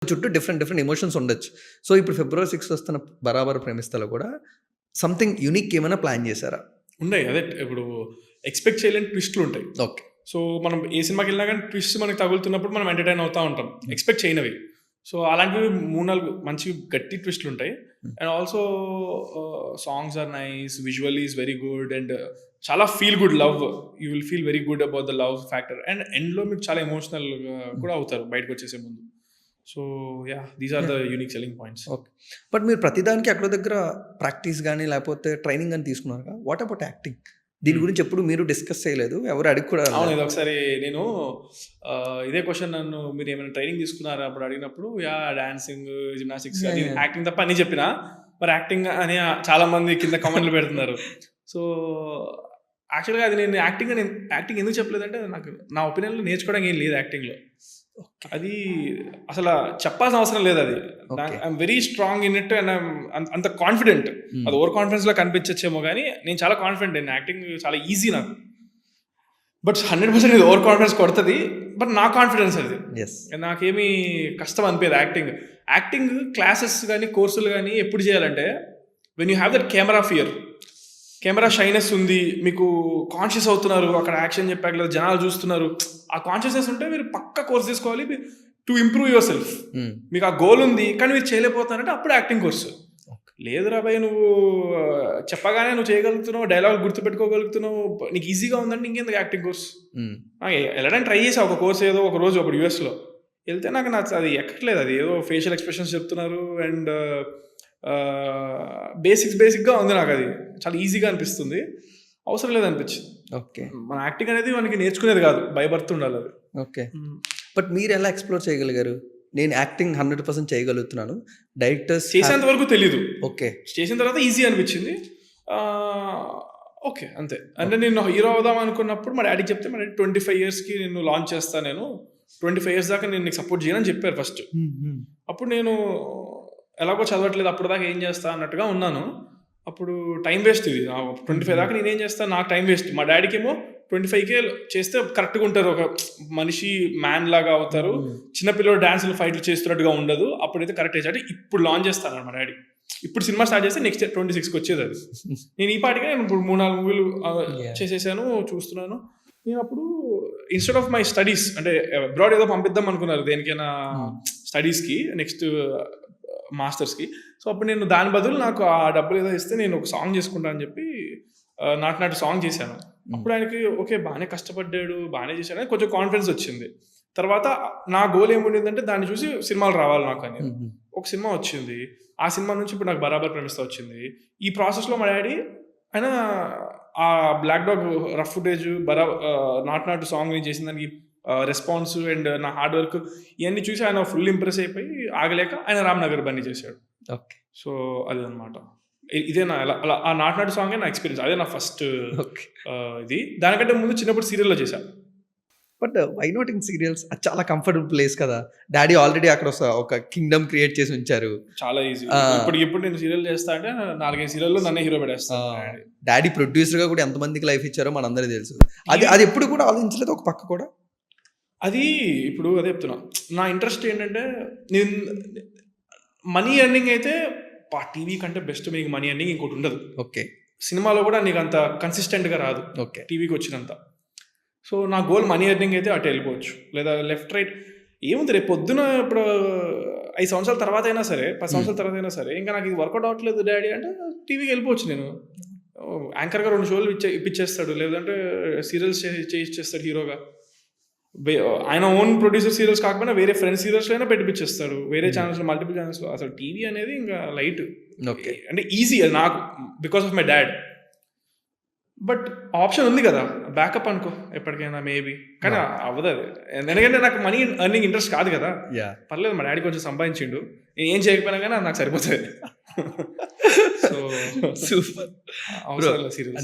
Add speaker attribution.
Speaker 1: చుట్టూ different different emotions ఉండొచ్చు. So, ఇప్పుడు ఫిబ్రవరి 6 వస్తున్న 'బరాబర్ ప్రేమిస్తలో' కూడా సంథింగ్ యూనిక్ ఏమైనా ప్లాన్ చేశారా?
Speaker 2: ఉన్నాయి. అదే ఇప్పుడు ఎక్స్‌పెక్ట్ చేయలేని ట్విస్ట్‌లుంటాయి.
Speaker 1: ఓకే.
Speaker 2: సో, మనం ఏ సినిమాకెళ్ళినా గానీ ట్విస్ట్ మనకు తగులుతున్నప్పుడు మనం ఎంటర్‌టైన్ అవుతా ఉంటాం. ఎక్స్‌పెక్ట్ చేయనివి. సో, అలాంటివి 3, 4 మంచి గట్టి ట్విస్ట్‌లుంటాయి. And also songs are nice, visually is very good and చాలా feel good love. You will feel very good about the love factor. And ఎండ్‌లో మీరు చాలా ఎమోషనల్‌గా కూడా అవుతారు బయటకొచ్చేసే ముందు. So, yeah! These are the unique selling points.
Speaker 1: Okay. But మీరు ప్రతిదానికి ఎక్కడో దగ్గర ప్రాక్టీస్ గాని, లేకపోతే ట్రైనింగ్ గాని తీసుకున్నారుగా? What about acting? దీని గురించి ఎప్పుడు మీరు డిస్కస్ చేయలేదు. ఎవరు అడిగి కూడా
Speaker 2: అవును. ఇది ఒకసారి నేను ఇదే క్వెషన్ నన్ను మీరేమైనా ట్రైనింగ్ తీసుకున్నారా అప్పుడు అడిగినప్పుడు, యాహ్! డాన్సింగ్, జిమ్నాస్టిక్స్ అది యాక్టింగ్ తప్ప అన్నీ చెప్పినా. మరి యాక్టింగ్ అని చాలా మంది కింద కామెంట్లు పెడుతున్నారు. సో, యాక్చువల్‌గా అది నేను యాక్టింగ్ ఎందుకు చెప్పలేదంటే నాకు నా ఒపీనియన్‌లో నేర్చుకోవడానికి ఏం లేదు యాక్టింగ్‌లో. అది అసల చెప్పాల్సిన అవసరం లేదది.
Speaker 1: Okay.
Speaker 2: I am very strong in it and I am అంత కాన్ఫిడెంట్. అది ఓవర్ కాన్ఫిడెన్స్‌లా కనిపించచ్చేమో గానీ, నేను చాలా కాన్ఫిడెంట్. నేను యాక్టింగ్ చాలా ఈజీ నాకు. బట్ 100% ఇది ఓవర్ కాన్ఫిడెన్స్ కొడతది. బట్ నా కాన్ఫిడెన్స్ అది.
Speaker 1: యెస్.
Speaker 2: నాకేమీ కష్టం అనిపియదు యాక్టింగ్. యాక్టింగ్ క్లాసెస్ గానీ, కోర్సులు గానీ ఎప్పుడు చేయాలంటే, when you have that camera fear. Camera shyness ఉంది. మీకు కాన్షియస్ అవుతున్నారు. అక్కడ యాక్షన్ చెప్పాక లేదా జనాలు చూస్తున్నారు. ఆ కాన్షియస్‌నెస్ ఉంటే మీరు పక్కా కోర్స్ తీసుకోవాలి టు ఇంప్రూవ్ యువర్ సెల్ఫ్. మీకు ఆ గోల్ ఉంది. కానీ మీరు చేయలేకపోతున్నారంటే అప్పుడు యాక్టింగ్ కోర్సు. లేదురా భయ్ నువ్వు చెప్పగానే నువ్వు చేయగలుగుతున్నావు, డైలాగ్ గుర్తుపెట్టుకోగలుగుతున్నావు, నీకు ఈజీగా ఉందంటే ఇంకెందుకు యాక్టింగ్ కోర్స్? వెళ్ళడానికి ట్రై చేసా ఒక కోర్స్ ఏదో ఒక రోజు అప్పుడు యూఎస్‌లో. వెళ్తే నాకు అది ఎక్కట్లేదు. అది ఏదో ఫేషియల్ ఎక్స్‌ప్రెషన్స్ చెప్తున్నారు అండ్ బేసిక్‌గా ఉంది నాకు అది. చాలా ఈజీగా అనిపిస్తుంది. అవసరం లేదనిపించింది.
Speaker 1: ఓకే.
Speaker 2: మన యాక్టింగ్ అనేది మనకి నేర్చుకునేది కాదు. బై బర్త్ ఉండాలి అది.
Speaker 1: ఓకే. బట్ మీరు ఎలా ఎక్స్‌ప్లోర్ చేయగలిగారు? నేను యాక్టింగ్ 100% చేయగలుగుతున్నాను. డైరెక్టర్స్
Speaker 2: చేసేంత వరకు తెలీదు.
Speaker 1: ఓకే.
Speaker 2: చేసిన తర్వాత ఈజీ అనిపించింది. ఓకే అంతే. అంటే నేను హీరో అవుదాం అనుకున్నప్పుడు మా డాడీకి చెప్తే, మా డాడీ 25 ఇయర్స్‌కి నిన్ను లాంచ్ చేస్తా నేను. 25 ఇయర్స్ దాకా నేను నీకు సపోర్ట్ చేయనని చెప్పారు ఫస్ట్. అప్పుడు నేను ఎలాగో చదవట్లేదు అప్పటిదాకా ఏం చేస్తా అన్నట్టుగా ఉన్నాను. అప్పుడు టైం వేస్ట్ ఇది. 25 దాకా నేనేం చేస్తాను, నాకు టైం వేస్ట్. మా డాడీకేమో 25కే చేస్తే కరెక్ట్గా ఉంటారు. ఒక మనిషి మ్యాన్ లాగా అవుతారు. చిన్నపిల్లలు డాన్సులు ఫైట్లు చేస్తున్నట్టుగా ఉండదు. అప్పుడైతే కరెక్ట్ ఏజ్ అంటే ఇప్పుడు లాంచ్ చేస్తాను మా డాడీ. ఇప్పుడు సినిమా స్టార్ట్ చేస్తే నెక్స్ట్ 26కి వచ్చేది అది. నేను ఈ పాటికే నేను ఇప్పుడు 3-4 మూవీలు చేసేసాను, చూస్తున్నాను. నేను అప్పుడు ఇన్స్టెడ్ ఆఫ్ మై స్టడీస్ అంటే అబ్రాడ్ ఏదో పంపిద్దాం అనుకున్నారు దేనికైనా స్టడీస్కి, నెక్స్ట్ మాస్టర్స్కి. సో అప్పుడు నేను దాని బదులు నాకు ఆ డబ్బులు ఏదో ఇస్తే నేను ఒక సాంగ్ చేసుకుంటా అని చెప్పి నాటు సాంగ్ చేశాను. అప్పుడు ఆయనకి ఓకే బాగానే కష్టపడ్డాడు, బాగానే చేశాడు అని కొంచెం కాన్ఫిడెన్స్ వచ్చింది. తర్వాత నా గోల్ ఏముండిందంటే దాన్ని చూసి సినిమాలు రావాలి నాకు అని. ఒక సినిమా వచ్చింది. ఆ సినిమా నుంచి ఇప్పుడు నాకు 'బరాబర్ ప్రేమిస్తా' వచ్చింది. ఈ ప్రాసెస్లో మా డాడీ ఆయన ఆ బ్లాక్ డాగ్ రఫ్ ఫుటేజ్ నాటు సాంగ్ నేను చేసిన దానికి రెస్పాన్స్ అండ్ నా హార్డ్ వర్క్ ఇవన్నీ చూసి ఆయన ఫుల్ ఇంప్రెస్ అయిపోయి ఆగలేక ఆయన 'రామ్‌నగర్ బన్నీ' చేశాడు.
Speaker 1: ఓకే.
Speaker 2: సో అది అనమాట. ఇదే నా అలా ఆ నాటు సాంగే నా ఎక్స్పీరియన్స్. అదే నా ఫస్ట్ ఇది. దానికంటే ముందు చిన్నప్పుడు సీరియల్లో చేశాను.
Speaker 1: But why not in serials? అది చాలా కంఫర్టబుల్ ప్లేస్ కదా. డాడీ ఆల్రెడీ అక్కడ ఒక కింగ్డమ్ క్రియేట్ చేసి ఉంచారు.
Speaker 2: చాలా ఈజీ. ఇప్పుడు నేను సీరియల్ చేస్తా అంటే 4-5 సీరియల్లో నన్నే హీరో పెట్టేస్తాను.
Speaker 1: డాడీ ప్రొడ్యూసర్గా కూడా ఎంతమందికి లైఫ్ ఇచ్చారో మనందరికీ తెలుసు. అది ఎప్పుడు కూడా ఆలోచించలేదు ఒక పక్క కూడా?
Speaker 2: అది ఇప్పుడు అదే చెప్తున్నా. నా ఇంట్రెస్ట్ ఏంటంటే నేను మనీ ఎర్నింగ్ అయితే టీవీ కంటే బెస్ట్ మీకు మనీ ఎర్నింగ్ ఇంకోటి ఉండదు.
Speaker 1: ఓకే.
Speaker 2: సినిమాలో కూడా నీకు అంత కన్సిస్టెంట్గా రాదు.
Speaker 1: ఓకే.
Speaker 2: టీవీకి వచ్చినంత. సో నా గోల్ మనీ ఎర్నింగ్ అయితే అటు వెళ్ళిపోవచ్చు, లేదా లెఫ్ట్ రైట్ ఏముంది. రేపు పొద్దున ఇప్పుడు 5 సంవత్సరాల తర్వాత అయినా సరే, 10 సంవత్సరాల తర్వాత అయినా సరే ఇంకా నాకు ఇది వర్కౌట్ అవ్వట్లేదు డాడీ అంటే టీవీకి వెళ్ళిపోవచ్చు. నేను యాంకర్గా 2 షోలు ఇప్పించేస్తాడు, లేదంటే సీరియల్స్ చేయిచ్చేస్తాడు హీరోగా. ఆయన ఓన్ ప్రొడ్యూసర్ సీరియల్స్ కాకపోయినా వేరే ఫ్రెండ్స్ సీరియల్స్లో అయినా పెట్టిపిచ్చేస్తాడు, వేరే ఛానల్స్లో, మల్టిపుల్ ఛానల్స్లో. అసలు టీవీ అనేది ఇంకా లైట్.
Speaker 1: ఓకే.
Speaker 2: అంటే ఈజీ అది నాకు, because of my dad. But option ఉంది కదా, బ్యాకప్ అనుకో ఎప్పటికైనా మేబీ. కానీ అవ్వదు అది. ఎందుకంటే నాకు మనీ ఎర్నింగ్ ఇంట్రెస్ట్ కాదు కదా. పర్లేదు, మా డాడీ కొంచెం సంపాదించిండు, నేను ఏం చేయకపోయినా కానీ నాకు సరిపోతుంది. సో సూపర్ అవసరం సీరియల్స్.